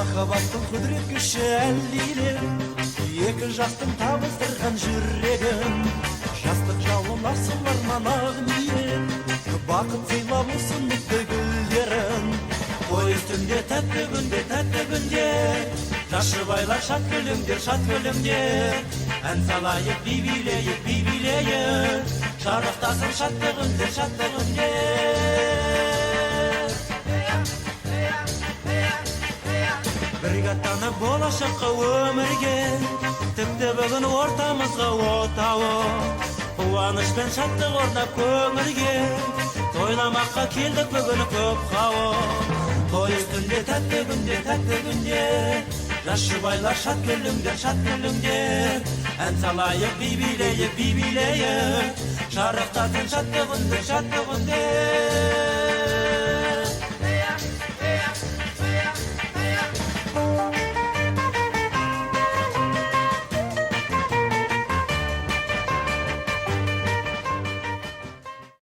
махаббаттың құдірет күші әлдиле, екі жақтың табыстырған жүрегін, жастық жалын асыл арман ақ ниет, бақыт сыйлап ұсыныпты гүлдерін. Той үстінде тәтті күнде, жас жұбайлар шат күлімдер, ән салайық би билейік, шарықтасын шатты күндер. Бірге аттанып болашаққа өмірге, тіпті бүгін ортамызға отауы, қуаныш пен шаттық орнап көңілге, тойламаққа келдік бүгін көп қауым. Той үстінде тәтті күнде, жас жұбайлар шат күлімдер, ән салайық би билейік, шарықтасын шатты күндер.